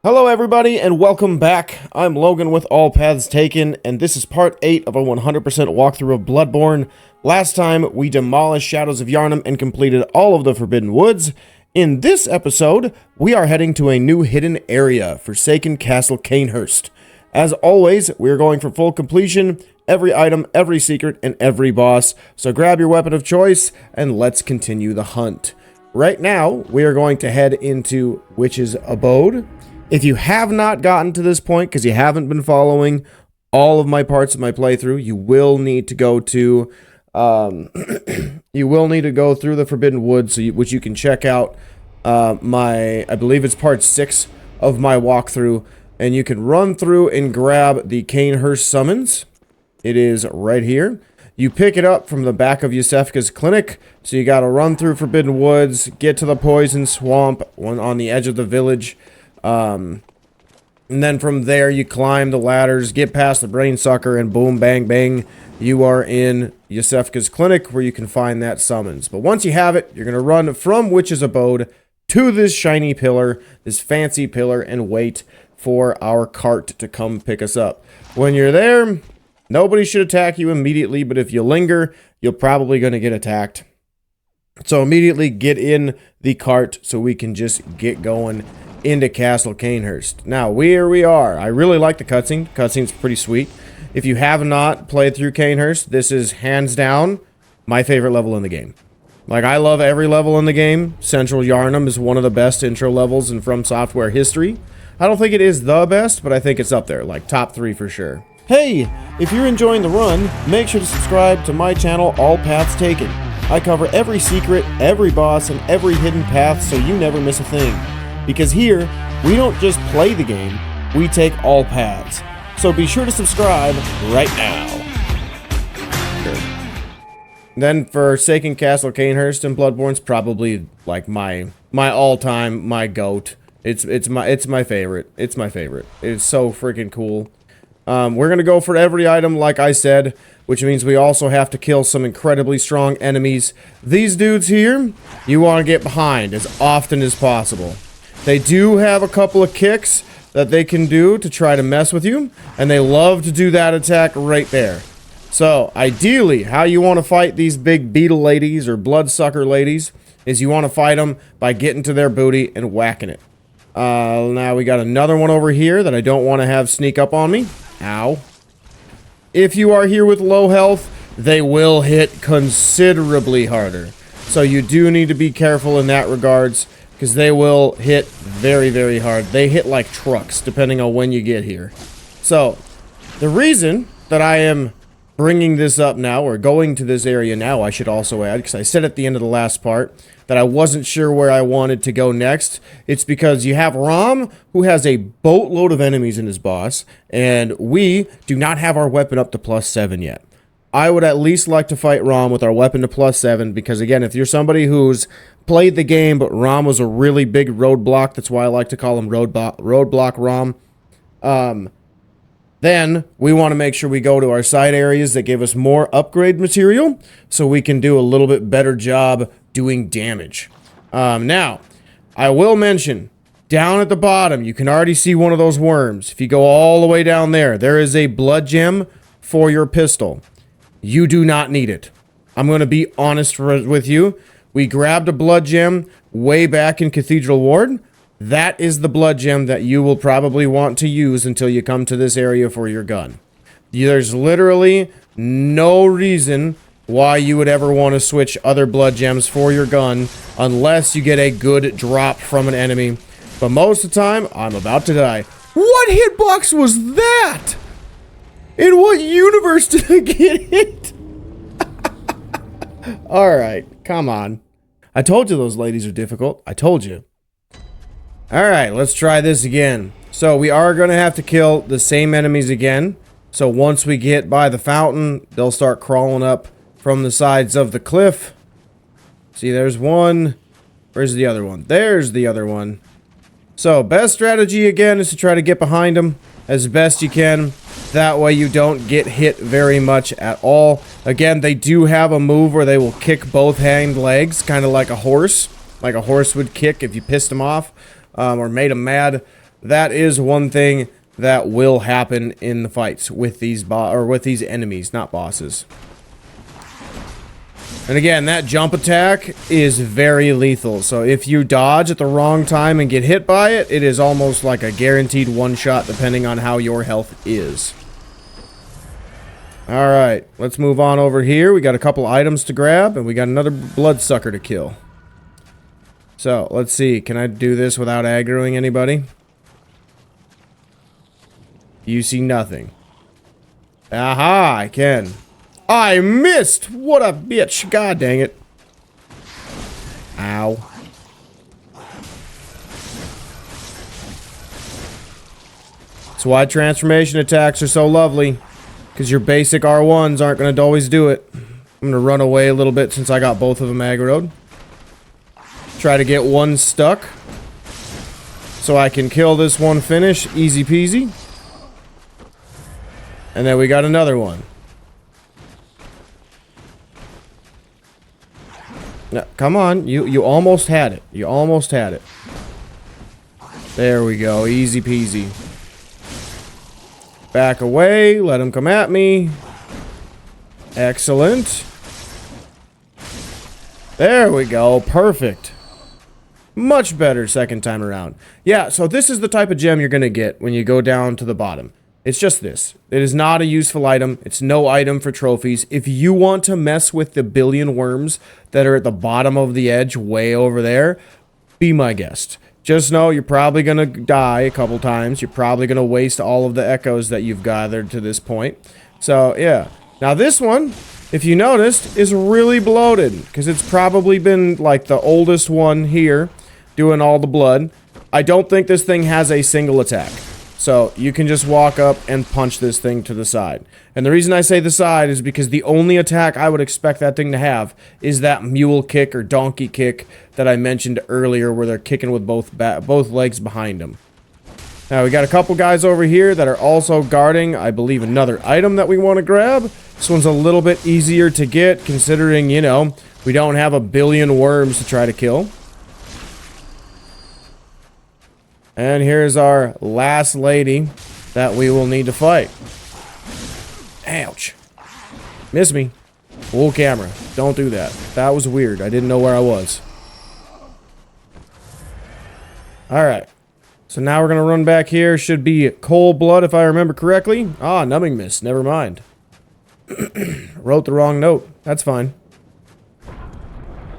Hello everybody and welcome back. I'm Logan with All Paths Taken, and this is part 8 of a 100% walkthrough of Bloodborne. Last time we demolished Shadows of Yharnam and completed all of the Forbidden Woods. In this episode, we are heading to a new hidden area, Forsaken Castle Cainhurst. As always, we are going for full completion, every item, every secret, and every boss. So grab your weapon of choice and let's continue the hunt. Right now, we are going to head into Witch's Abode. If you have not gotten to this point, because you haven't been following all of my parts of my playthrough, you will need to go to, you will need to go through the Forbidden Woods, which you can check out I believe it's part 6 of my walkthrough, and you can run through and grab the Cainhurst summons. It is right here. You pick it up from the back of Yusefka's clinic, so you gotta run through Forbidden Woods, get to the Poison Swamp, one on the edge of the village. And then from there you climb the ladders, get past the brain sucker, and boom, bang, bang, you are in Yusefka's clinic where you can find that summons. But once you have it, you're going to run from Witch's Abode to this shiny pillar, this fancy pillar, and wait for our cart to come pick us up. When you're there, nobody should attack you immediately, but if you linger, you're probably going to get attacked. So immediately get in the cart so we can just get going into Castle Cainhurst. Now, here we are. I really like the cutscene. Cutscene's pretty sweet. If you have not played through Cainhurst, this is hands down my favorite level in the game. Like, I love every level in the game. Central Yharnam is one of the best intro levels in From Software history. I don't think it is the best, but I think it's up there, like top 3 for sure. Hey, if you're enjoying the run, make sure to subscribe to my channel, All Paths Taken. I cover every secret, every boss, and every hidden path so you never miss a thing. Because here, we don't just play the game, we take all paths. So be sure to subscribe right now. Sure. Then Forsaken Castle Cainhurst and Bloodborne's probably like my all-time, my goat. It's my favorite. It's my favorite. It's so freaking cool. We're gonna go for every item, like I said, which means we also have to kill some incredibly strong enemies. These dudes here, you want to get behind as often as possible. They do have a couple of kicks that they can do to try to mess with you, and they love to do that attack right there. So, ideally, how you want to fight these big beetle ladies or bloodsucker ladies is you want to fight them by getting to their booty and whacking it. Now we got another one over here that I don't want to have sneak up on me. Ow. If you are here with low health, they will hit considerably harder. So you do need to be careful in that regards, because they will hit very, very hard. They hit like trucks, depending on when you get here. So, the reason that I am bringing this up now, or going to this area now, I should also add, because I said at the end of the last part that I wasn't sure where I wanted to go next. It's because you have Rom, who has a boatload of enemies in his boss, and we do not have our weapon up to +7 yet. I would at least like to fight Rom with our weapon to +7, because again, if you're somebody who's played the game, but Rom was a really big roadblock, that's why I like to call him Roadblock Rom, then we want to make sure we go to our side areas that give us more upgrade material, so we can do a little bit better job doing damage. Now, I will mention, down at the bottom, you can already see one of those worms. If you go all the way down there, there is a blood gem for your pistol. You do not need it. I'm going to be honest with you. We grabbed a blood gem way back in Cathedral Ward. That is the blood gem that you will probably want to use until you come to this area for your gun. There's literally no reason why you would ever want to switch other blood gems for your gun unless you get a good drop from an enemy. But most of the time, I'm about to die. What hitbox was that? In what universe did I get hit? Alright, come on. I told you those ladies are difficult. I told you. Alright, let's try this again. So we are going to have to kill the same enemies again. So once we get by the fountain, they'll start crawling up from the sides of the cliff. See, there's one. Where's the other one? There's the other one. So, best strategy again is to try to get behind them as best you can. That way you don't get hit very much at all. Again, they do have a move where they will kick both hind legs, kind of like a horse would kick if you pissed them off or made them mad. that is one thing that will happen in the fights with these enemies, not bosses. And again, that jump attack is very lethal. So if you dodge at the wrong time and get hit by it, it is almost like a guaranteed one-shot depending on how your health is. Alright, let's move on over here. We got a couple items to grab, and we got another bloodsucker to kill. So, let's see. Can I do this without aggroing anybody? You see nothing. Aha, I can. I missed! What a bitch! God dang it. Ow. That's why transformation attacks are so lovely. Because your basic R1s aren't going to always do it. I'm going to run away a little bit since I got both of them aggroed. Try to get one stuck. So I can kill this one finish. Easy peasy. And then we got another one. No, come on, you almost had it. You almost had it. There we go, easy peasy. Back away, let him come at me. Excellent. There we go, perfect. Much better second time around. Yeah, so this is the type of gem you're gonna get when you go down to the bottom. It's just this. It is not a useful item. It's no item for trophies. If you want to mess with the billion worms that are at the bottom of the edge way over there, be my guest. Just know you're probably going to die a couple times. You're probably going to waste all of the echoes that you've gathered to this point. So, yeah. Now this one, if you noticed, is really bloated because it's probably been like the oldest one here doing all the blood. I don't think this thing has a single attack. So, you can just walk up and punch this thing to the side. And the reason I say the side is because the only attack I would expect that thing to have is that mule kick or donkey kick that I mentioned earlier where they're kicking with both legs behind them. Now, we got a couple guys over here that are also guarding, I believe, another item that we want to grab. This one's a little bit easier to get considering, you know, we don't have a billion worms to try to kill. And here's our last lady that we will need to fight. Ouch. Miss me. Full camera. Don't do that. That was weird. I didn't know where I was. Alright. So now we're going to run back here. Should be cold blood if I remember correctly. Ah, numbing mist. Never mind. Wrote the wrong note. That's fine.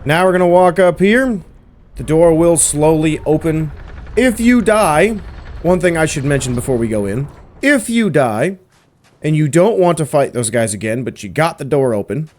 Now we're going to walk up here. The door will slowly open. If you die, one thing I should mention before we go in, if you die, and you don't want to fight those guys again, but you got the door open,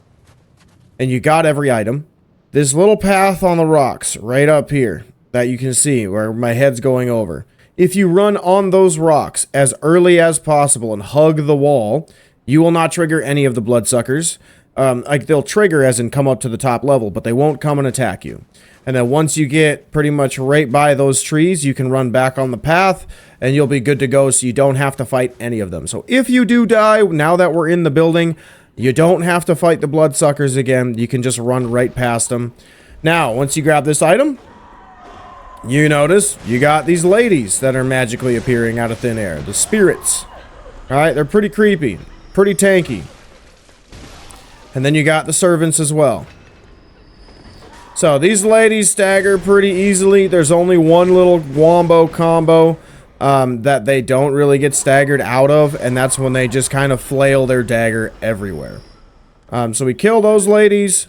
and you got every item, this little path on the rocks right up here that you can see where my head's going over, if you run on those rocks as early as possible and hug the wall, you will not trigger any of the bloodsuckers. Like they'll trigger as in come up to the top level, but they won't come and attack you. And then once you get pretty much right by those trees, you can run back on the path and you'll be good to go so you don't have to fight any of them. So if you do die, now that we're in the building, you don't have to fight the bloodsuckers again. You can just run right past them. Now, once you grab this item, you notice you got these ladies that are magically appearing out of thin air. The spirits. Alright, they're pretty creepy. Pretty tanky. And then you got the servants as well. So, these ladies stagger pretty easily. There's only one little wombo combo that they don't really get staggered out of, and that's when they just kind of flail their dagger everywhere. So we kill those ladies,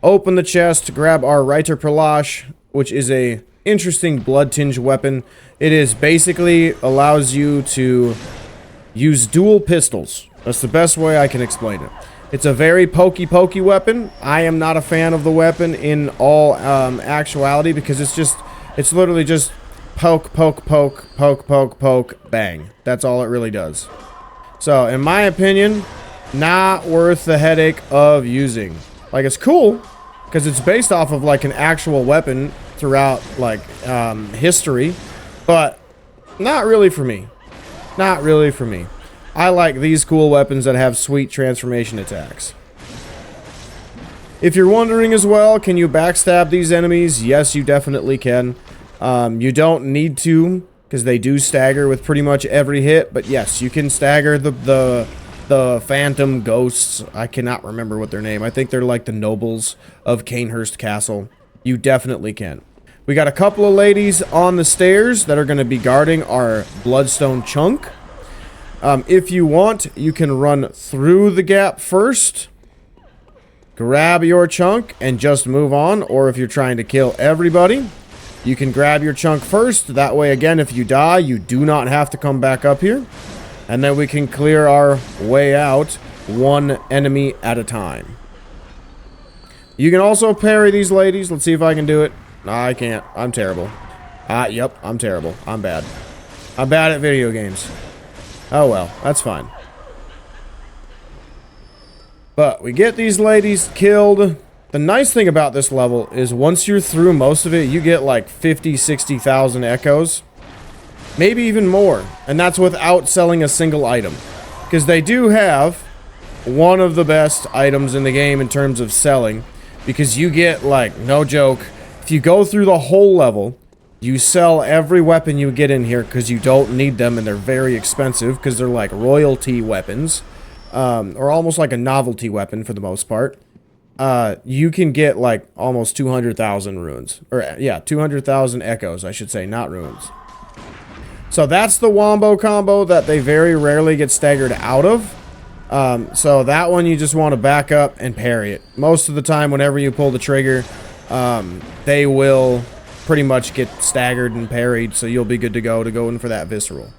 open the chest, grab our Reiter Perlash, which is a interesting blood-tinged weapon. It is basically allows you to use dual pistols. That's the best way I can explain it. It's a very pokey weapon. I am not a fan of the weapon in all actuality because it's literally just poke, bang. That's all it really does. So, in my opinion, not worth the headache of using. Like, it's cool because it's based off of like an actual weapon throughout like history, but not really for me. Not really for me. I like these cool weapons that have sweet transformation attacks. If you're wondering as well, can you backstab these enemies? Yes, you definitely can. You don't need to, because they do stagger with pretty much every hit. But yes, you can stagger the phantom ghosts. I cannot remember what their name. I think they're like the nobles of Cainhurst Castle. You definitely can. We got a couple of ladies on the stairs that are going to be guarding our bloodstone chunk. If you want, you can run through the gap first, grab your chunk, and just move on. Or if you're trying to kill everybody, you can grab your chunk first. That way, again, if you die, you do not have to come back up here. And then we can clear our way out one enemy at a time. You can also parry these ladies. Let's see if I can do it. No, I can't. I'm terrible. Yep, I'm terrible. I'm bad. I'm bad at video games. Oh well, that's fine. But we get these ladies killed. The nice thing about this level is once you're through most of it, you get like 50, 60,000 echoes. Maybe even more. And that's without selling a single item. Because they do have one of the best items in the game in terms of selling. Because you get, like, no joke, if you go through the whole level, you sell every weapon you get in here because you don't need them and they're very expensive because they're like royalty weapons. Or almost like a novelty weapon for the most part. You can get like almost 200,000 runes. Or yeah, 200,000 echoes, I should say, not runes. So that's the wombo combo that they very rarely get staggered out of. So that one you just want to back up and parry it. Most of the time, whenever you pull the trigger, they will pretty much get staggered and parried, so you'll be good to go in for that visceral.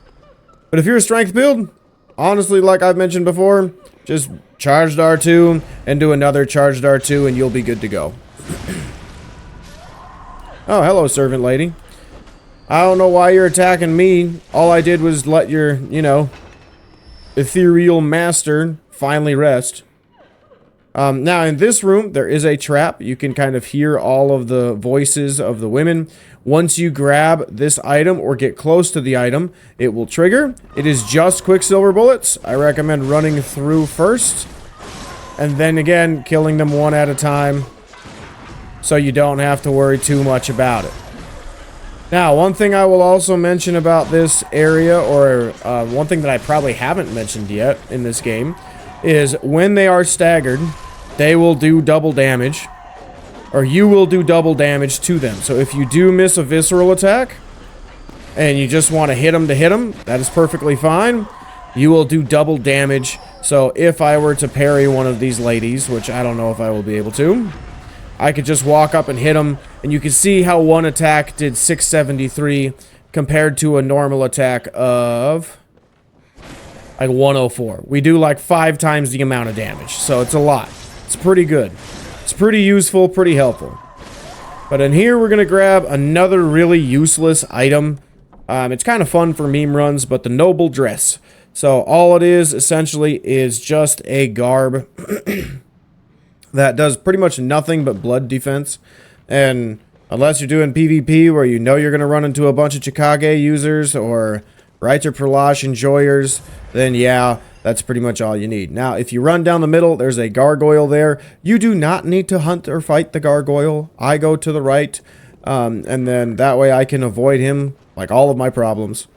But if you're a strength build, honestly, like I've mentioned before, just charged R2 and do another charged R2 and you'll be good to go. Oh, hello, servant lady. I don't know why you're attacking me. All I did was let your, you know, ethereal master finally rest. Now, in this room, there is a trap. You can kind of hear all of the voices of the women. Once you grab this item or get close to the item, it will trigger. It is just Quicksilver bullets. I recommend running through first. And then again, killing them one at a time. So you don't have to worry too much about it. Now, one thing I will also mention about this area, or one thing that I probably haven't mentioned yet in this game, is when they are staggered, they will do double damage, or you will do double damage to them. So if you do miss a visceral attack, and you just want to hit them, that is perfectly fine. You will do double damage. So if I were to parry one of these ladies, which I don't know if I will be able to, I could just walk up and hit them, and you can see how one attack did 673 compared to a normal attack of like 104. We do like 5 times the amount of damage, so it's a lot. It's pretty good. It's pretty useful, pretty helpful. But in here, we're going to grab another really useless item. It's kind of fun for meme runs, but the noble dress. So all it is, essentially, is just a garb that does pretty much nothing but blood defense. And unless you're doing PvP where you know you're going to run into a bunch of Chikage users or Reiter Perlash enjoyers, then yeah, that's pretty much all you need. Now, if you run down the middle, there's a gargoyle there. You do not need to hunt or fight the gargoyle. I go to the right, and then that way I can avoid him, like all of my problems.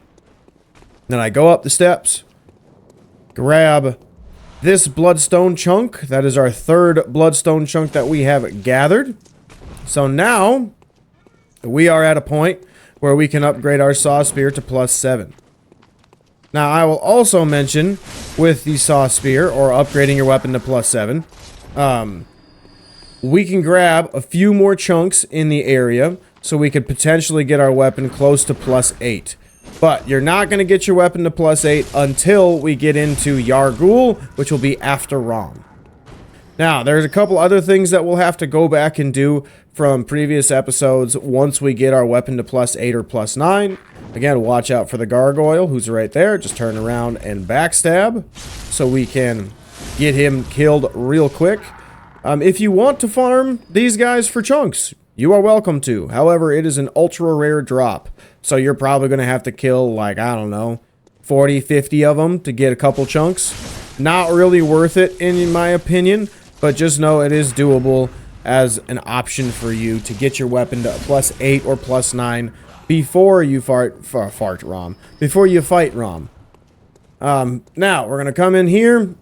Then I go up the steps, grab this bloodstone chunk. That is our 3rd bloodstone chunk that we have gathered. So now, we are at a point where we can upgrade our saw spear to +7. Now, I will also mention, with the saw spear, or upgrading your weapon to +7, we can grab a few more chunks in the area, so we could potentially get our weapon close to +8. But you're not going to get your weapon to +8 until we get into Yargul, which will be after Rom. Now, there's a couple other things that we'll have to go back and do from previous episodes once we get our weapon to +8 or +9. Again, watch out for the gargoyle, who's right there. Just turn around and backstab so we can get him killed real quick. If you want to farm these guys for chunks, you are welcome to. However, it is an ultra rare drop. So you're probably going to have to kill, like, I don't know, 40, 50 of them to get a couple chunks. Not really worth it, in my opinion. But just know it is doable as an option for you to get your weapon to +8 or +9 before you before you fight Rom. Now, we're going to come in here,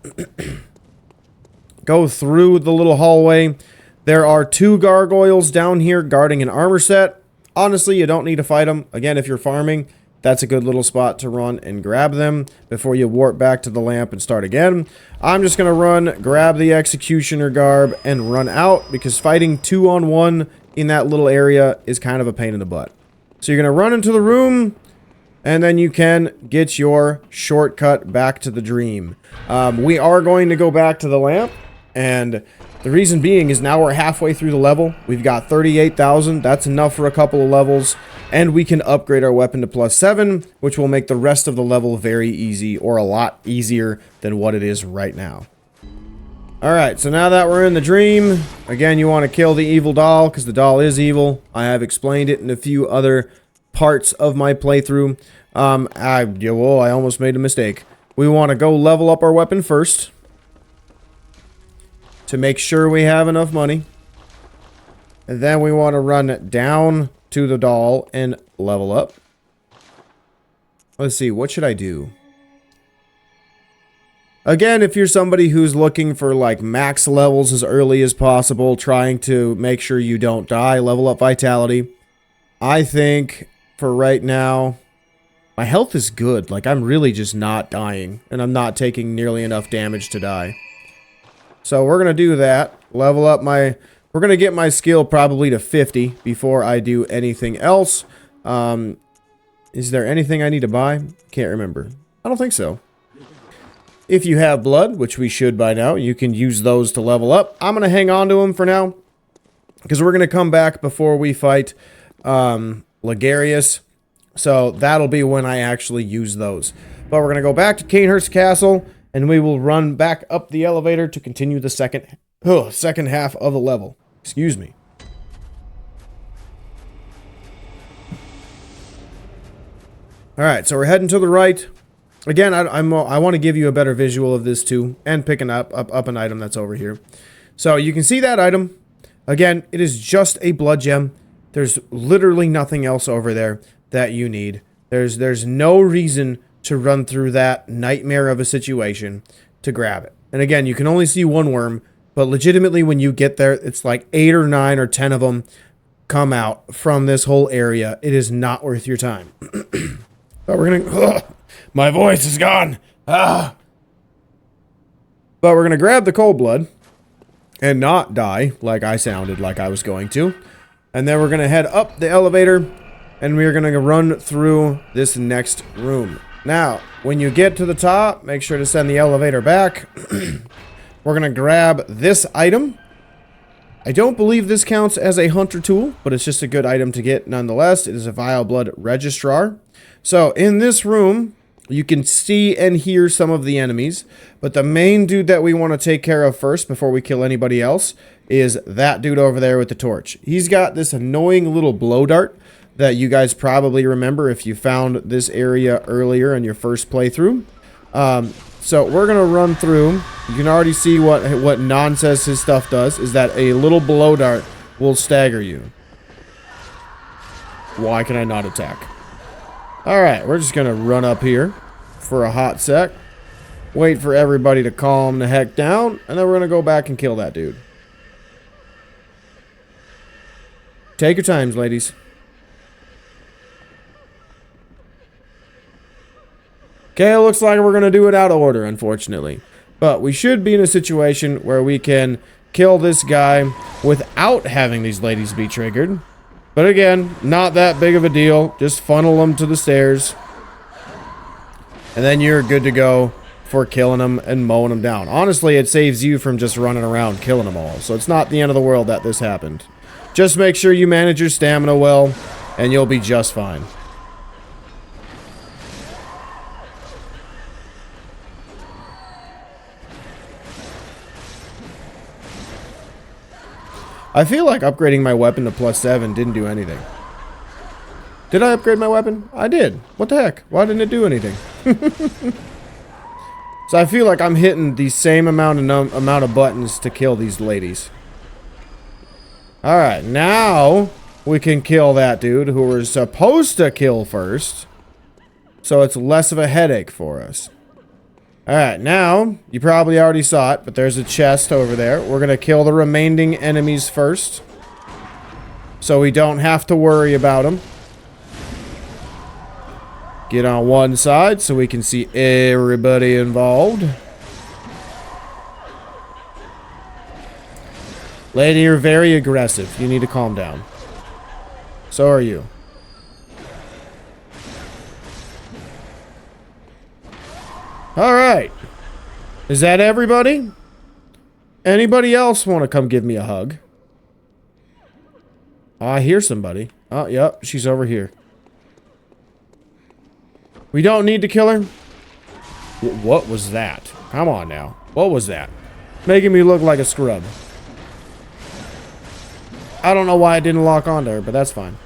go through the little hallway. There are 2 gargoyles down here guarding an armor set. Honestly, you don't need to fight them. Again, if you're farming, that's a good little spot to run and grab them before you warp back to the lamp and start again. I'm just going to run, grab the executioner garb, and run out because fighting 2-on-1 in that little area is kind of a pain in the butt. So you're going to run into the room, and then you can get your shortcut back to the dream. We are going to go back to the lamp, and the reason being is now we're halfway through the level. We've got 38,000. That's enough for a couple of levels. And we can upgrade our weapon to +7, which will make the rest of the level very easy, or a lot easier than what it is right now. Alright, so now that we're in the dream, again, you want to kill the evil doll, because the doll is evil. I have explained it in a few other parts of my playthrough. I almost made a mistake. We want to go level up our weapon first, to make sure we have enough money. And then we want to run down to the doll and level up. Let's see, what should I do? Again, if you're somebody who's looking for like max levels as early as possible, trying to make sure you don't die, level up vitality. I think for right now, my health is good. Like, I'm really just not dying, and I'm not taking nearly enough damage to die. So we're going to do that. Level up my... We're going to get my skill probably to 50 before I do anything else. Is there anything I need to buy? Can't remember. I don't think so. If you have blood, which we should by now, you can use those to level up. I'm going to hang on to them for now, because we're going to come back before we fight Logarius. So that'll be when I actually use those. But we're going to go back to Cainhurst Castle, and we will run back up the elevator to continue the second half of the level. Excuse me. Alright, so we're heading to the right. Again, I want to give you a better visual of this too, and picking up an item that's over here. So you can see that item. Again, it is just a blood gem. There's literally nothing else over there that you need. There's no reason to run through that nightmare of a situation to grab it. And again, you can only see one worm, but legitimately when you get there, it's like 8 or 9 or 10 of them come out from this whole area. It is not worth your time. But we're gonna... my voice is gone. But we're gonna grab the cold blood and not die like I sounded like I was going to. And then we're gonna head up the elevator, and we're gonna run through this next room. Now, when you get to the top, make sure to send the elevator back. We're going to grab this item. I don't believe this counts as a hunter tool, but it's just a good item to get nonetheless. It is a Vileblood registrar. So, in this room, you can see and hear some of the enemies, but the main dude that we want to take care of first before we kill anybody else is that dude over there with the torch. He's got this annoying little blow dart that you guys probably remember if you found this area earlier in your first playthrough. So we're going to run through. You can already see what nonsense his stuff does, is that a little blow dart will stagger you. Why can I not attack? Alright, we're just going to run up here for a hot sec. Wait for everybody to calm the heck down, and then we're going to go back and kill that dude. Take your times, ladies. Okay, it looks like we're going to do it out of order, unfortunately. But we should be in a situation where we can kill this guy without having these ladies be triggered. But again, not that big of a deal. Just funnel them to the stairs. And then you're good to go for killing them and mowing them down. Honestly, it saves you from just running around killing them all. So it's not the end of the world that this happened. Just make sure you manage your stamina well, and you'll be just fine. I feel like upgrading my weapon to +7 didn't do anything. Did I upgrade my weapon? I did. What the heck? Why didn't it do anything? So I feel like I'm hitting the same amount of buttons to kill these ladies. Alright, now we can kill that dude who we're supposed to kill first. So it's less of a headache for us. Alright, now, you probably already saw it, but there's a chest over there. We're going to kill the remaining enemies first, so we don't have to worry about them. Get on one side so we can see everybody involved. Lady, you're very aggressive. You need to calm down. So are you. Alright. Is that everybody? Anybody else want to come give me a hug? Oh, I hear somebody. Oh, yep, she's over here. We don't need to kill her? What was that? Come on now. What was that? Making me look like a scrub. I don't know why I didn't lock onto her, but that's fine.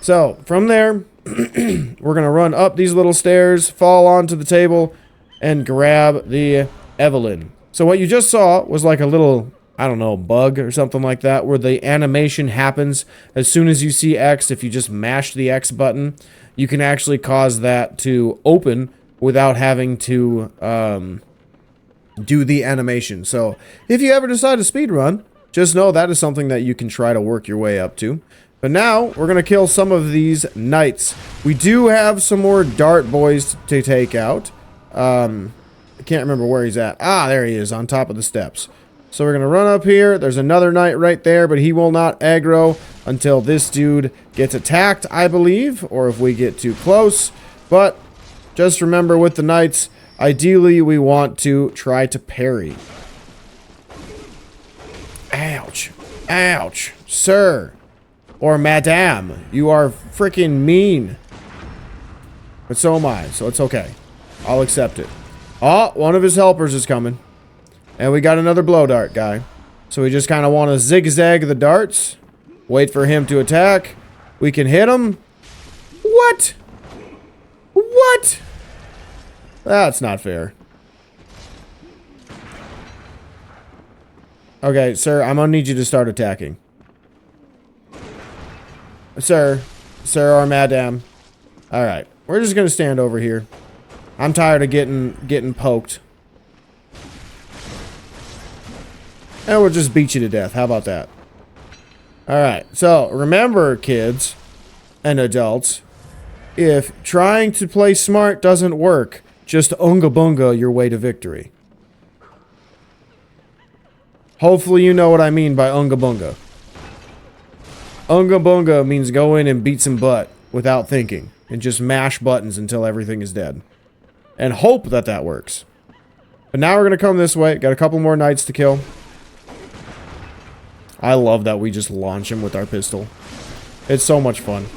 So, from there, we're going to run up these little stairs, fall onto the table, and grab the Evelyn. So what you just saw was like a little, I don't know, bug or something like that, where the animation happens as soon as you see X. If you just mash the X button, you can actually cause that to open without having to do the animation. So if you ever decide to speedrun, just know that is something that you can try to work your way up to. But now, we're going to kill some of these knights. We do have some more dart boys to take out. I can't remember where he's at. Ah, there he is, on top of the steps. So we're going to run up here. There's another knight right there, but he will not aggro until this dude gets attacked, I believe, or if we get too close. But just remember with the knights, ideally we want to try to parry. Ouch. Ouch. Sir. Or madame. You are freaking mean. But so am I, so it's okay. I'll accept it. Oh, one of his helpers is coming. And we got another blow dart guy. So we just kind of want to zigzag the darts. Wait for him to attack. We can hit him. What? What? That's not fair. Okay, sir, I'm gonna need you to start attacking. Sir. Sir or madam. Alright, we're just gonna stand over here. I'm tired of getting poked. And we'll just beat you to death. How about that? Alright, so remember, kids and adults, if trying to play smart doesn't work, just unga bunga your way to victory. Hopefully you know what I mean by unga bunga. Unga bunga means go in and beat some butt without thinking and just mash buttons until everything is dead. And hope that that works. But now we're going to come this way. Got a couple more knights to kill. I love that we just launch him with our pistol. It's so much fun.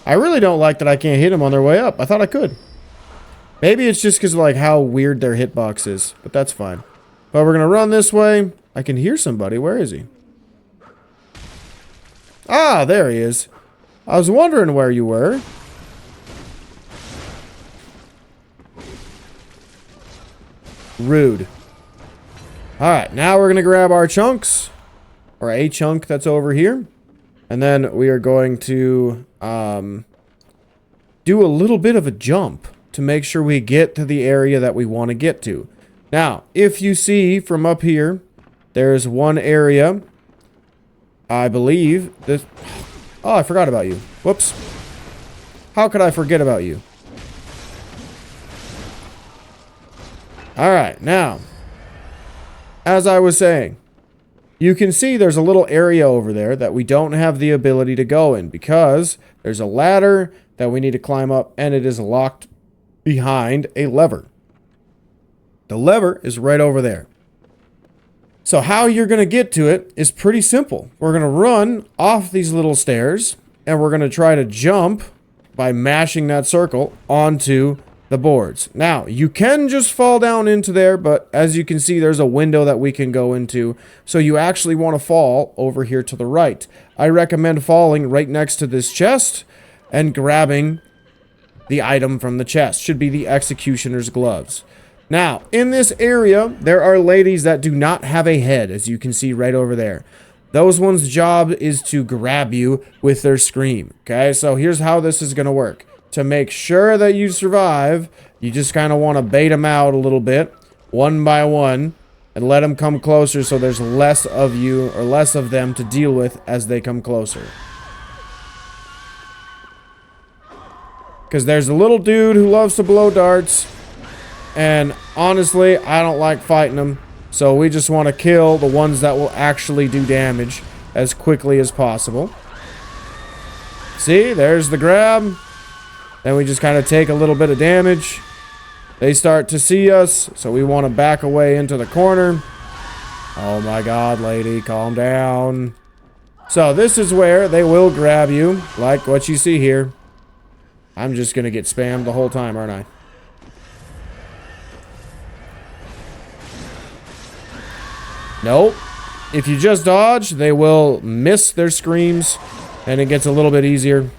I really don't like that I can't hit them on their way up. I thought I could. Maybe it's just because of like how weird their hitbox is. But that's fine. But we're going to run this way. I can hear somebody. Where is he? Ah, there he is. I was wondering where you were. Rude. Alright, now we're going to grab our chunks. Or a chunk that's over here. And then we are going to do a little bit of a jump to make sure we get to the area that we want to get to. Now, if you see from up here, there's one area, I believe, this... Oh, I forgot about you. Whoops. How could I forget about you? Alright, now, as I was saying, you can see there's a little area over there that we don't have the ability to go in because there's a ladder that we need to climb up and it is locked behind a lever. The lever is right over there. So how you're going to get to it is pretty simple. We're going to run off these little stairs and we're going to try to jump by mashing that circle onto the boards. Now, you can just fall down into there, but as you can see, there's a window that we can go into. So you actually want to fall over here to the right. I recommend falling right next to this chest and grabbing the item from the chest. Should be the executioner's gloves. Now, in this area, there are ladies that do not have a head, as you can see right over there. Those ones' job is to grab you with their scream, okay? So here's how this is going to work. To make sure that you survive, you just kind of want to bait them out a little bit, one by one, and let them come closer so there's less of you, or less of them to deal with as they come closer. Because there's a little dude who loves to blow darts, and honestly, I don't like fighting them. So we just want to kill the ones that will actually do damage as quickly as possible. See, there's the grab. Then we just kind of take a little bit of damage. They start to see us, so we want to back away into the corner. Oh my god, lady, calm down. So this is where they will grab you, like what you see here. I'm just going to get spammed the whole time, aren't I? Nope. If you just dodge, they will miss their screams, and it gets a little bit easier.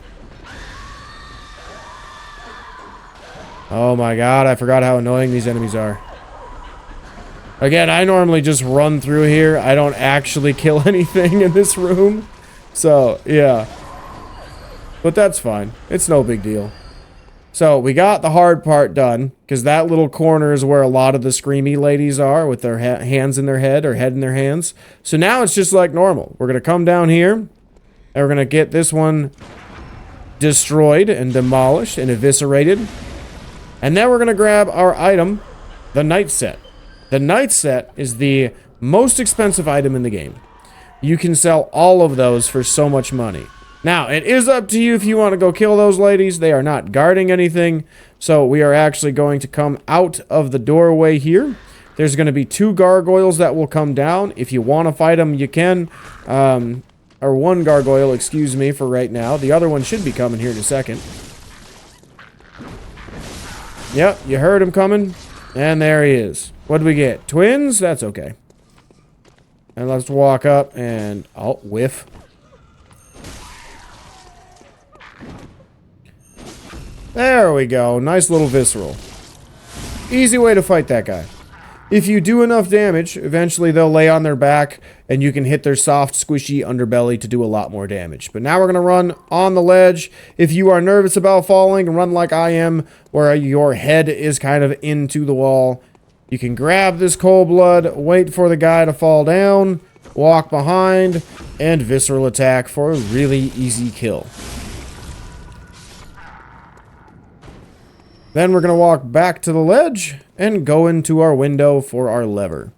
Oh my god, I forgot how annoying these enemies are. Again, I normally just run through here. I don't actually kill anything in this room. So, yeah. But that's fine. It's no big deal. So, we got the hard part done, because that little corner is where a lot of the screamy ladies are, with their hands in their head, or head in their hands. So now it's just like normal. We're going to come down here, and we're going to get this one destroyed, and demolished, and eviscerated. And then we're going to grab our item, the Knight Set. The Knight Set is the most expensive item in the game. You can sell all of those for so much money. Now, it is up to you if you want to go kill those ladies. They are not guarding anything. So we are actually going to come out of the doorway here. There's going to be 2 gargoyles that will come down. If you want to fight them, you can. Or 1 gargoyle, excuse me, for right now. The other one should be coming here in a second. Yep, you heard him coming. And there he is. What do we get? Twins? That's okay. And let's walk up and... oh, whiff. There we go. Nice little visceral. Easy way to fight that guy. If you do enough damage, eventually they'll lay on their back, and you can hit their soft, squishy underbelly to do a lot more damage. But now we're going to run on the ledge. If you are nervous about falling, run like I am, where your head is kind of into the wall. You can grab this cold blood, wait for the guy to fall down, walk behind, and visceral attack for a really easy kill. Then we're going to walk back to the ledge and go into our window for our lever.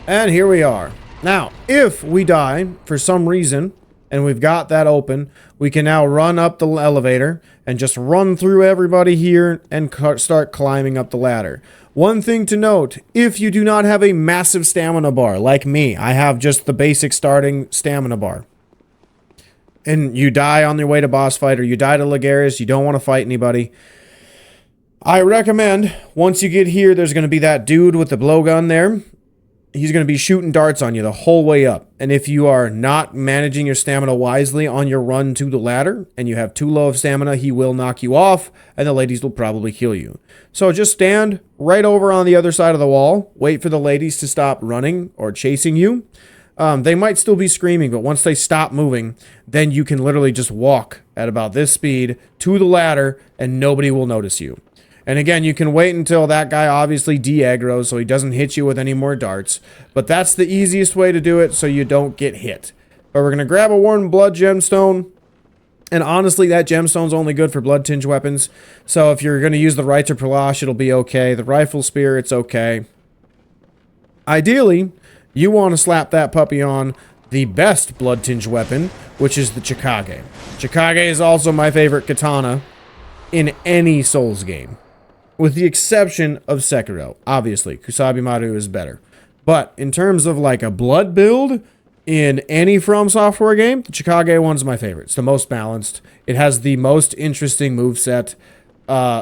And here we are. Now, if we die for some reason, and we've got that open, we can now run up the elevator and just run through everybody here and start climbing up the ladder. One thing to note, if you do not have a massive stamina bar, like me, I have just the basic starting stamina bar, and you die on your way to boss fight, or you die to Logarius, you don't want to fight anybody, I recommend, once you get here, there's going to be that dude with the blowgun there. He's going to be shooting darts on you the whole way up. And if you are not managing your stamina wisely on your run to the ladder, and you have too low of stamina, he will knock you off, and the ladies will probably kill you. So just stand right over on the other side of the wall, wait for the ladies to stop running or chasing you. They might still be screaming, but once they stop moving, then you can literally just walk at about this speed to the ladder, and nobody will notice you. And again, you can wait until that guy obviously de-aggroes so he doesn't hit you with any more darts. But that's the easiest way to do it so you don't get hit. But we're going to grab a Worn Blood gemstone. And honestly, that gemstone's only good for blood-tinged weapons. So if you're going to use the Rite of Pralash, it'll be okay. The Rifle Spear, it's okay. Ideally, you want to slap that puppy on the best blood-tinged weapon, which is the Chikage. Chikage is also my favorite katana in any Souls game. With the exception of Sekiro. Obviously, Kusabi Maru is better. But in terms of like a blood build in any From Software game, the Chikage one's my favorite. It's the most balanced. It has the most interesting moveset.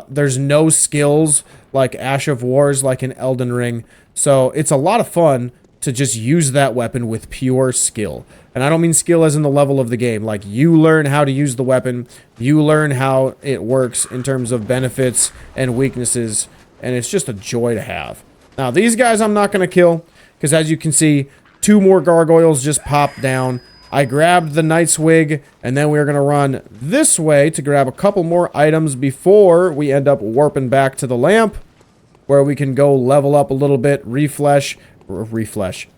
There's no skills like Ash of Wars like in Elden Ring. So it's a lot of fun to just use that weapon with pure skill. And I don't mean skill as in the level of the game. Like, you learn how to use the weapon, you learn how it works in terms of benefits and weaknesses, and it's just a joy to have. Now, these guys I'm not going to kill, because as you can see, 2 more gargoyles just popped down. I grabbed the knight's wig, and then we're going to run this way to grab a couple more items before we end up warping back to the lamp, where we can go level up a little bit, refresh.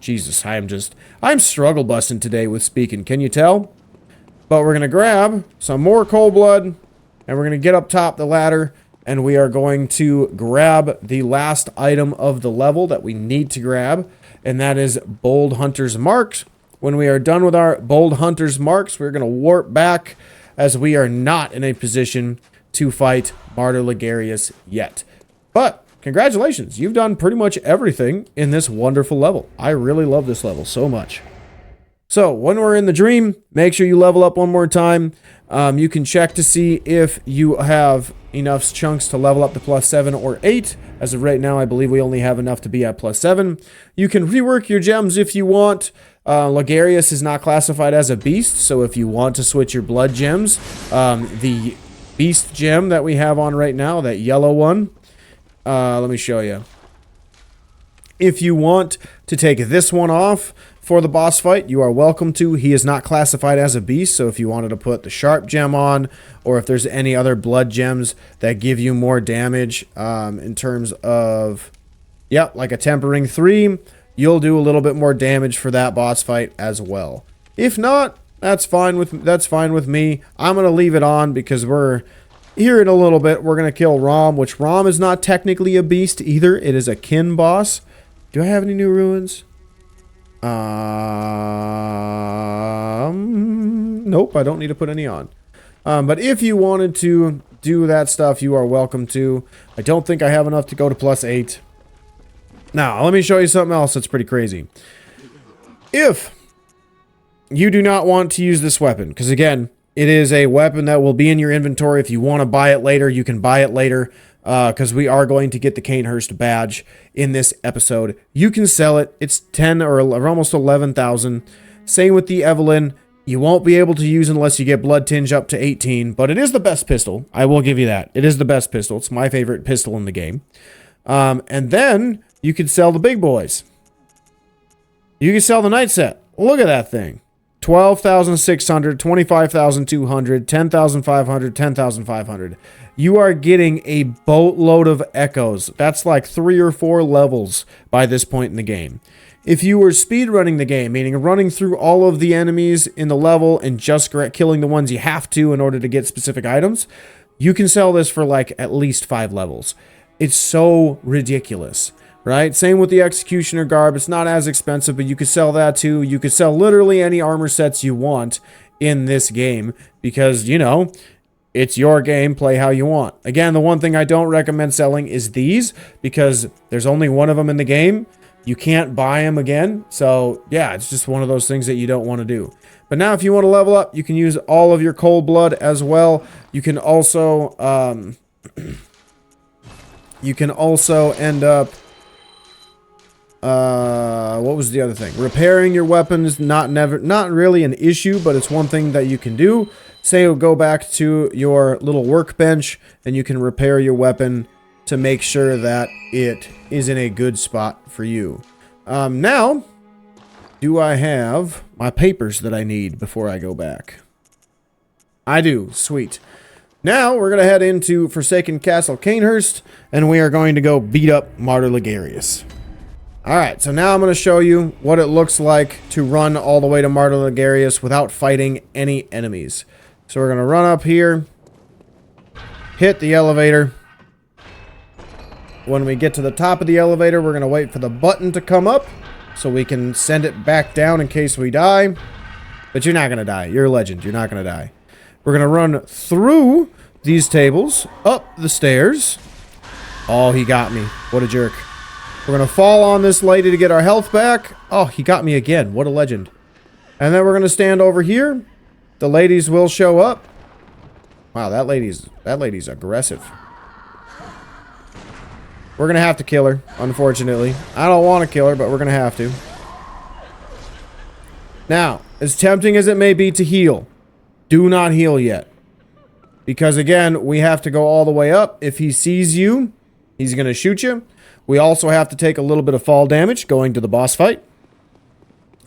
Jesus, I'm struggle busting today with speaking, can you tell? But we're going to grab some more cold blood, and we're going to get up top the ladder, and we are going to grab the last item of the level that we need to grab, and that is Bold Hunter's Marks. When we are done with our Bold Hunter's Marks, we're going to warp back, as we are not in a position to fight Martyr Logarius yet. But congratulations, you've done pretty much everything in this wonderful level. I really love this level so much. So, when we're in the dream, make sure you level up one more time. You can check to see if you have enough chunks to level up to +7 or 8. As of right now, I believe we only have enough to be at +7. You can rework your gems if you want. Logarius is not classified as a beast, so if you want to switch your blood gems, the beast gem that we have on right now, that yellow one, let me show you. If you want to take this one off for the boss fight, you are welcome to. He is not classified as a beast, so if you wanted to put the sharp gem on, or if there's any other blood gems that give you more damage in terms of, yeah, like a tempering 3, you'll do a little bit more damage for that boss fight as well. If not, that's fine with me. I'm gonna leave it on because we're here in a little bit. We're gonna kill Rom, which Rom is not technically a beast either. It is a kin boss. Do I have any new ruins? Nope, I don't need to put any on. But if you wanted to do that stuff, you are welcome to. I don't think I have enough to go to +8. Now, let me show you something else that's pretty crazy. If you do not want to use this weapon, because again, it is a weapon that will be in your inventory. If you want to buy it later, you can buy it later, because we are going to get the Cainhurst badge in this episode. You can sell it. It's 10 or almost 11,000. Same with the Evelyn. You won't be able to use unless you get Blood Tinge up to 18, but it is the best pistol. I will give you that. It is the best pistol. It's my favorite pistol in the game. And then you can sell the big boys. You can sell the knight set. Look at that thing. 12,600, 25,200, 10,500, 10,500. You are getting a boatload of echoes. That's like 3 or 4 levels by this point in the game. If you were speedrunning the game, meaning running through all of the enemies in the level and just killing the ones you have to in order to get specific items, you can sell this for like at least 5 levels. It's so ridiculous, right? Same with the Executioner Garb. It's not as expensive, but you could sell that too. You could sell literally any armor sets you want in this game because, you know, it's your game. Play how you want. Again, the one thing I don't recommend selling is these because there's only one of them in the game. You can't buy them again. So, yeah, it's just one of those things that you don't want to do. But now if you want to level up, you can use all of your cold blood as well. You can also end up what was the other thing? Repairing your weapons, not really an issue, but it's one thing that you can do. Say you'll go back to your little workbench and you can repair your weapon to make sure that it is in a good spot for you. Now, do I have my papers that I need before I go back? I do. Sweet. Now, we're going to head into Forsaken Castle Cainhurst, and we are going to go beat up Martyr Logarius. Alright, so now I'm going to show you what it looks like to run all the way to Martyr Logarius without fighting any enemies. So we're going to run up here, hit the elevator. When we get to the top of the elevator, we're going to wait for the button to come up so we can send it back down in case we die. But you're not going to die. You're a legend. You're not going to die. We're going to run through these tables, up the stairs. Oh, he got me. What a jerk. We're going to fall on this lady to get our health back. Oh, he got me again. What a legend. And then we're going to stand over here. The ladies will show up. Wow, that lady's aggressive. We're going to have to kill her, unfortunately. I don't want to kill her, but we're going to have to. Now, as tempting as it may be to heal, do not heal yet. Because again, we have to go all the way up. If he sees you, he's going to shoot you. We also have to take a little bit of fall damage going to the boss fight.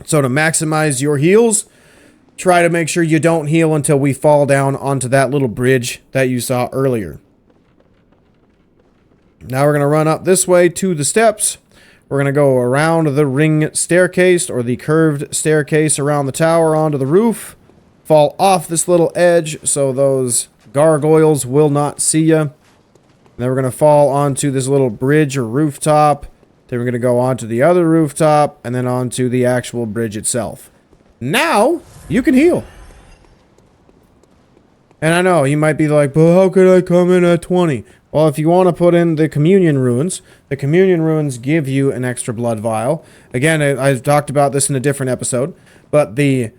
So to maximize your heals, try to make sure you don't heal until we fall down onto that little bridge that you saw earlier. Now we're going to run up this way to the steps. We're going to go around the ring staircase or the curved staircase around the tower onto the roof. Fall off this little edge so those gargoyles will not see you. Then we're going to fall onto this little bridge or rooftop. Then we're going to go onto the other rooftop and then onto the actual bridge itself. Now, you can heal. And I know, you might be like, but how could I come in at 20? Well, if you want to put in the communion runes give you an extra blood vial. Again, I've talked about this in a different episode, but the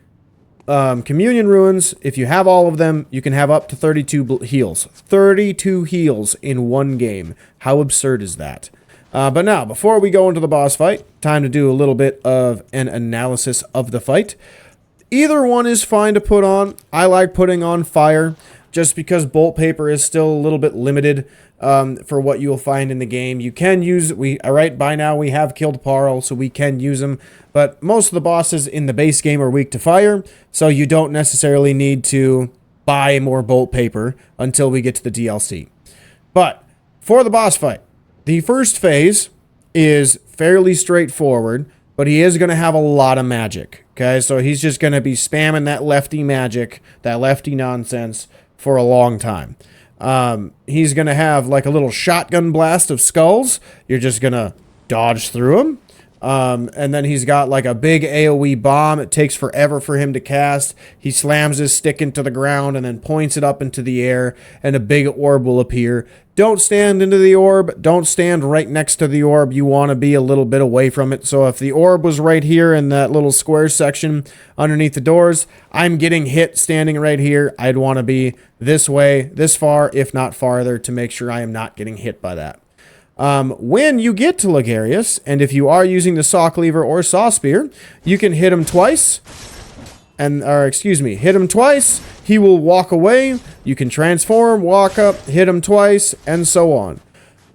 communion runes, if you have all of them, you can have up to 32 heals. 32 heals in one game. How absurd is that? But now, before we go into the boss fight, time to do a little bit of an analysis of the fight. Either one is fine to put on. I like putting on fire, just because bolt paper is still a little bit limited for what you'll find in the game. You can use, by now we have killed Parl, so we can use them, but most of the bosses in the base game are weak to fire, so you don't necessarily need to buy more bolt paper until we get to the DLC. But for the boss fight, the first phase is fairly straightforward, but he is going to have a lot of magic, okay? So he's just going to be spamming that lefty magic, that lefty nonsense, for a long time. He's going to have like a little shotgun blast of skulls. You're just going to dodge through them. And then he's got like a big AoE bomb. It takes forever for him to cast. He slams his stick into the ground and then points it up into the air, and a big orb will appear. Don't stand into the orb. Don't stand right next to the orb. You want to be a little bit away from it. So if the orb was right here in that little square section underneath the doors, I'm getting hit standing right here. I'd want to be this way, this far, if not farther, to make sure I am not getting hit by that. When you get to Logarius, and if you are using the saw cleaver or saw spear, you can hit him twice, hit him twice, he will walk away, you can transform, walk up, hit him twice, and so on.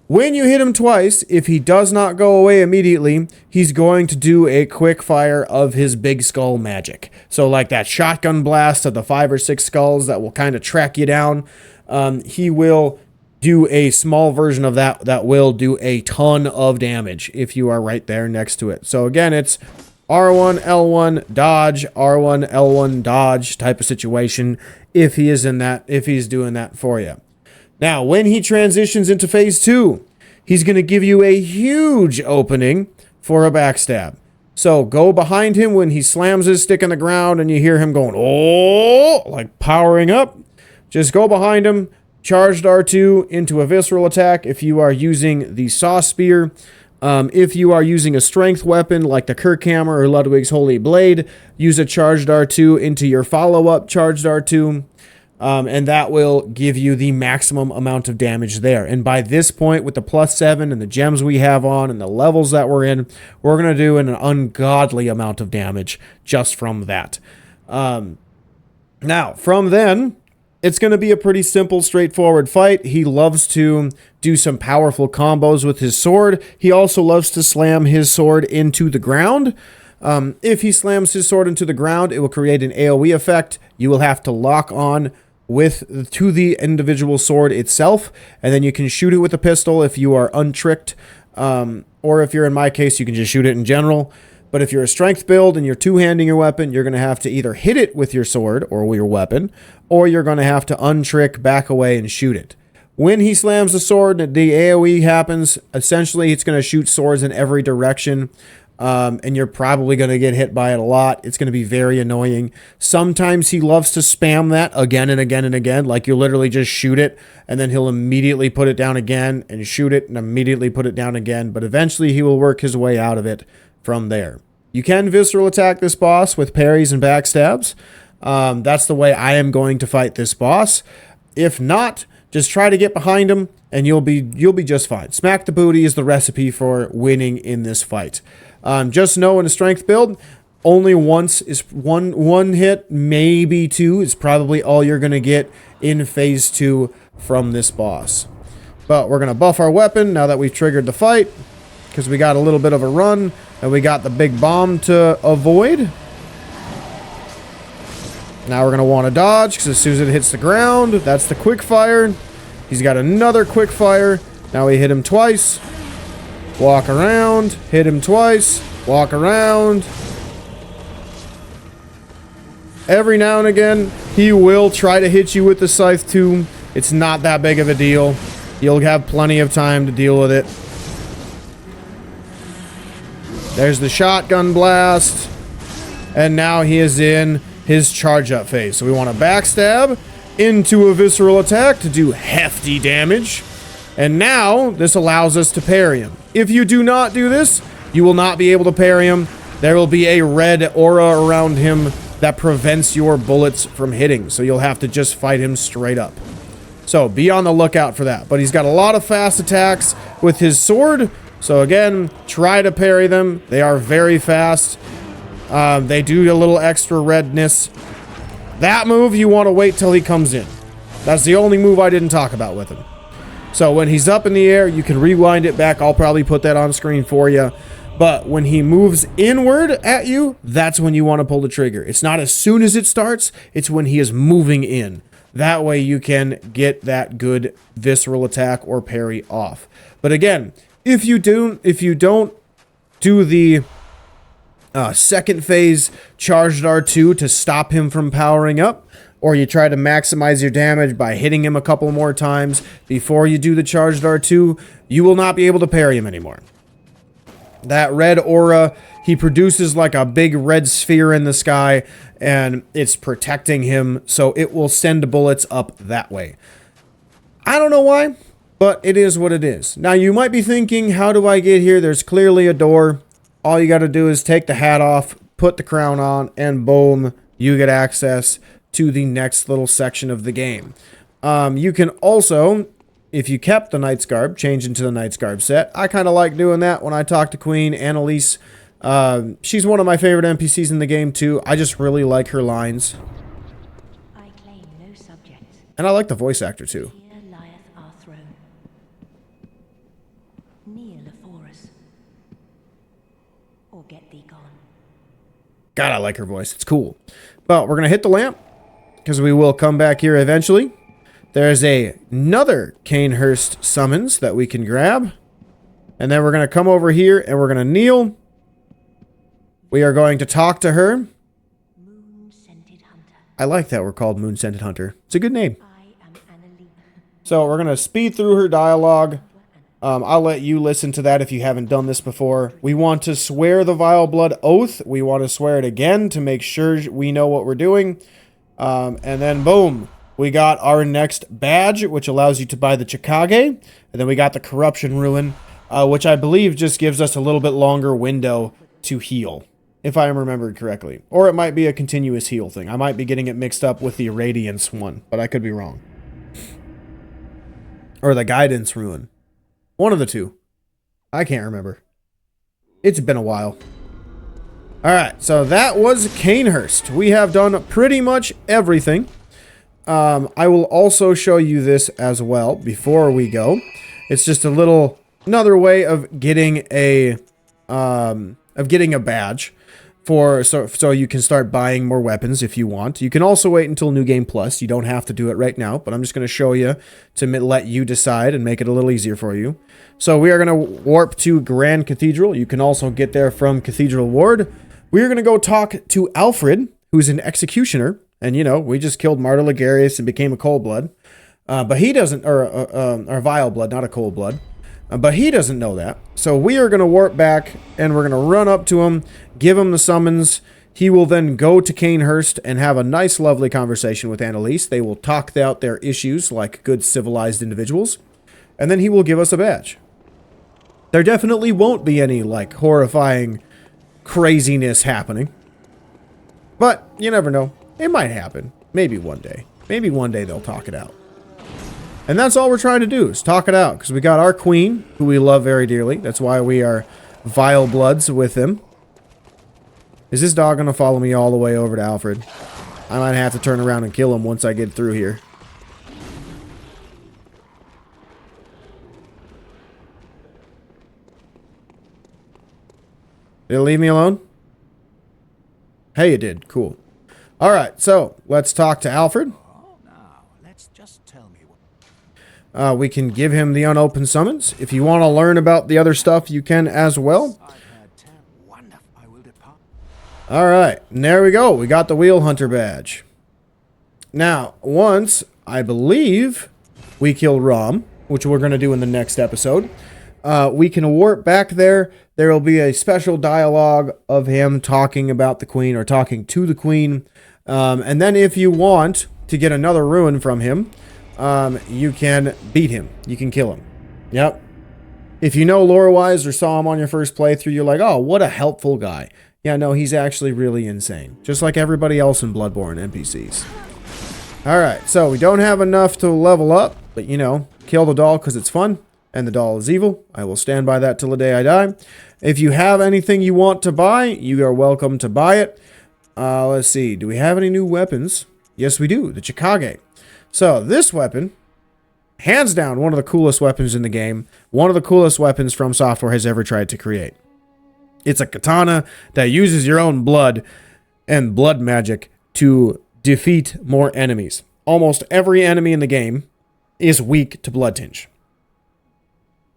When you hit him twice, if he does not go away immediately, he's going to do a quick fire of his big skull magic. So like that shotgun blast of the 5 or 6 skulls that will kind of track you down, he will do a small version of that that will do a ton of damage if you are right there next to it. So again, it's R1, L1, dodge, R1, L1, dodge type of situation if he is in that, if he's doing that for you. Now, when he transitions into phase 2, he's going to give you a huge opening for a backstab. So go behind him when he slams his stick in the ground and you hear him going, oh, like powering up. Just go behind him. Charged R2 into a visceral attack if you are using the saw spear. If you are using a strength weapon like the Kirkhammer or Ludwig's Holy Blade, use a charged R2 into your follow-up charged R2, and that will give you the maximum amount of damage there. And by this point, with the +7 and the gems we have on and the levels that we're in, we're going to do an ungodly amount of damage just from that. Now, from then, it's going to be a pretty simple, straightforward fight. He loves to do some powerful combos with his sword. He also loves to slam his sword into the ground. If he slams his sword into the ground, it will create an AoE effect. You will have to lock on to the individual sword itself, and then you can shoot it with a pistol if you are untricked, or if you're in my case, you can just shoot it in general. But if you're a strength build and you're two-handing your weapon, you're going to have to either hit it with your sword or your weapon, or you're going to have to untrick, back away, and shoot it. When he slams the sword and the AoE happens, essentially it's going to shoot swords in every direction, and you're probably going to get hit by it a lot. It's going to be very annoying. Sometimes he loves to spam that again and again and again, like you literally just shoot it, and then he'll immediately put it down again, and shoot it, and immediately put it down again, but eventually he will work his way out of it from there. You can visceral attack this boss with parries and backstabs. That's the way I am going to fight this boss. If not, just try to get behind him and you'll be just fine. Smack the booty is the recipe for winning in this fight. Just know in a strength build, only once is one hit, maybe two is probably all you're going to get in phase 2 from this boss. But we're going to buff our weapon now that we've triggered the fight, because we got a little bit of a run and we got the big bomb to avoid. Now we're going to want to dodge, because as soon as it hits the ground, that's the quick fire. He's got another quick fire. Now we hit him twice. Walk around. Hit him twice. Walk around. Every now and again, he will try to hit you with the scythe tomb. It's not that big of a deal. You'll have plenty of time to deal with it. There's the shotgun blast. And now he is in his charge up phase. So we want to backstab into a visceral attack to do hefty damage. And now this allows us to parry him. If you do not do this, you will not be able to parry him. There will be a red aura around him that prevents your bullets from hitting. So you'll have to just fight him straight up. So be on the lookout for that. But he's got a lot of fast attacks with his sword. So again, try to parry them. They are very fast. They do a little extra redness. That move, you want to wait till he comes in. That's the only move I didn't talk about with him. So when he's up in the air, you can rewind it back. I'll probably put that on screen for you. But when he moves inward at you, that's when you want to pull the trigger. It's not as soon as it starts. It's when he is moving in. That way you can get that good visceral attack or parry off. But again, if you don't do the second phase charged R2 to stop him from powering up, or you try to maximize your damage by hitting him a couple more times before you do the charged R2, you will not be able to parry him anymore. That red aura, he produces like a big red sphere in the sky, and it's protecting him, so it will send bullets up that way. I don't know why, but it is what it is. Now you might be thinking, how do I get here? There's clearly a door. All you got to do is take the hat off, put the crown on, and boom, you get access to the next little section of the game. You can also, if you kept the Knight's Garb, change into the Knight's Garb set. I kind of like doing that when I talk to Queen Annalise. She's one of my favorite NPCs in the game too. I just really like her lines. I claim no subjects. And I like the voice actor too. Here lieth our throne. Kneel afore us, or get thee gone. God, I like her voice. It's cool. Well, we're going to hit the lamp, because we will come back here eventually. There's another Cainhurst summons that we can grab. And then we're going to come over here and we're going to kneel. We are going to talk to her. Moon-scented hunter. I like that we're called Moon-Scented Hunter. It's a good name. I am Annalise. So we're going to speed through her dialogue. I'll let you listen to that if you haven't done this before. We want to swear the Vileblood oath. We want to swear it again to make sure we know what we're doing. And then boom, we got our next badge, which allows you to buy the Chikage. And then we got the Corruption Ruin, which I believe just gives us a little bit longer window to heal, if I remembered correctly. Or it might be a continuous heal thing. I might be getting it mixed up with the Radiance one, but I could be wrong. Or the Guidance Ruin. One of the two. I can't remember. It's been a while. Alright, so that was Cainhurst. We have done pretty much everything. I will also show you this as well before we go. It's just another way of getting a badge so you can start buying more weapons if you want. You can also wait until New Game Plus. You don't have to do it right now, but I'm just going to show you to let you decide and make it a little easier for you. So we are going to warp to Grand Cathedral. You can also get there from Cathedral Ward. We are going to go talk to Alfred, who's an executioner. And, you know, we just killed Martyr Logarius and became a cold blood. But he doesn't, or vile blood, not a cold blood. But he doesn't know that. So we are going to warp back and we're going to run up to him, give him the summons. He will then go to Cainhurst and have a nice, lovely conversation with Annalise. They will talk out their issues like good civilized individuals. And then he will give us a badge. There definitely won't be any, like, horrifying craziness happening. But you never know. It might happen. Maybe one day. Maybe one day they'll talk it out. And that's all we're trying to do is talk it out. Because we got our queen, who we love very dearly. That's why we are Vilebloods with him. Is this dog going to follow me all the way over to Alfred? I might have to turn around and kill him once I get through here. Did it leave me alone? Hey, it did. Cool. All right, so let's talk to Alfred. We can give him the unopened summons. If you want to learn about the other stuff, you can as well. All right, and there we go. We got the Wheel Hunter badge. Now, once, I believe, we kill Rom, which we're going to do in the next episode, we can warp back there. There will be a special dialogue of him talking about the queen or talking to the queen. And then if you want to get another ruin from him, you can beat him. You can kill him. Yep. If you know lore-wise or saw him on your first playthrough, you're like, oh, what a helpful guy. Yeah, no, he's actually really insane. Just like everybody else in Bloodborne NPCs. Alright, so we don't have enough to level up, but you know, kill the doll because it's fun, and the doll is evil. I will stand by that till the day I die. If you have anything you want to buy, you are welcome to buy it. Let's see, do we have any new weapons? Yes, we do, the Chikage. So, this weapon, hands down, one of the coolest weapons in the game. One of the coolest weapons From Software has ever tried to create. It's a katana that uses your own blood and blood magic to defeat more enemies. Almost every enemy in the game is weak to blood tinge.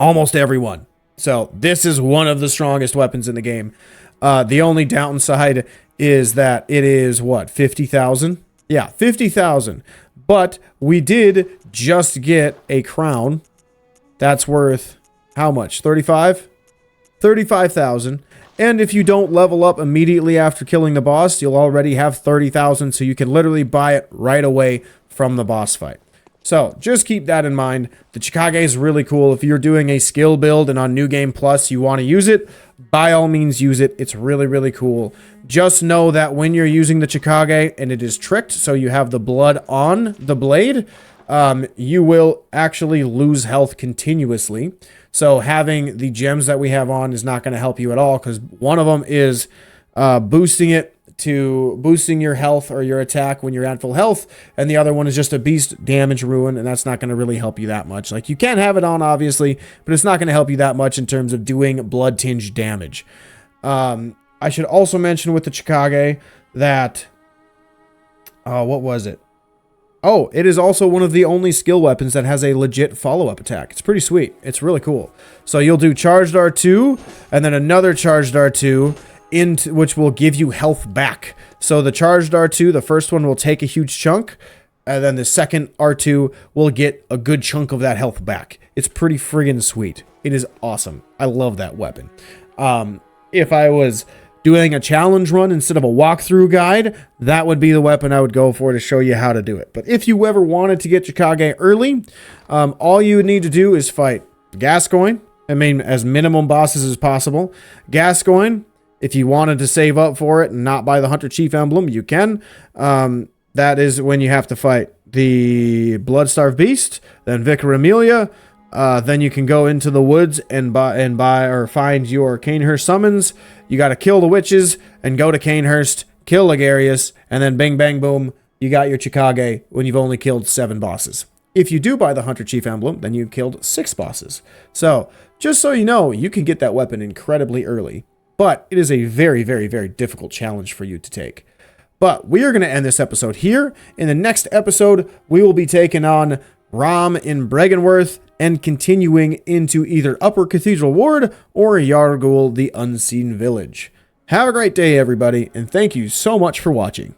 Almost everyone. So this is one of the strongest weapons in the game. The only downside is that it is, what, 50,000? Yeah, 50,000. But we did just get a crown. That's worth how much? 35? 35,000. And if you don't level up immediately after killing the boss, you'll already have 30,000, so you can literally buy it right away from the boss fight. So, just keep that in mind. The Chikage is really cool. If you're doing a skill build and on New Game Plus you want to use it, by all means use it. It's really, really cool. Just know that when you're using the Chikage and it is tricked, so you have the blood on the blade, you will actually lose health continuously. So having the gems that we have on is not going to help you at all, because one of them is boosting your health or your attack when you're at full health, and the other one is just a beast damage ruin, and that's not going to really help you that much. Like, you can have it on, obviously, but it's not going to help you that much in terms of doing blood tinge damage. I should also mention with the Chikage that, what was it? Oh, it is also one of the only skill weapons that has a legit follow-up attack. It's pretty sweet. It's really cool. So you'll do charged R2, and then another charged R2, which will give you health back. So the charged R2, the first one will take a huge chunk, and then the second R2 will get a good chunk of that health back. It's pretty friggin' sweet. It is awesome. I love that weapon. If I was doing a challenge run instead of a walkthrough guide, that would be the weapon I would go for to show you how to do it. But if you ever wanted to get Chikage early, all you would need to do is fight Gascoigne. I mean, as minimum bosses as possible. Gascoigne, if you wanted to save up for it and not buy the Hunter Chief emblem, you can. That is when you have to fight the Bloodstarved Beast, then Vicar Amelia. Then you can go into the woods and buy or find your Cainhurst summons. You got to kill the witches and go to Cainhurst, kill Logarius, and then bing, bang, boom, you got your Chikage when you've only killed 7 bosses. If you do buy the Hunter Chief emblem, then you've killed 6 bosses. So, just so you know, you can get that weapon incredibly early. But it is a very, very, very difficult challenge for you to take. But we are going to end this episode here. In the next episode, we will be taking on Rom in Bregenworth and continuing into either Upper Cathedral Ward or Yargul the Unseen Village. Have a great day, everybody, and thank you so much for watching.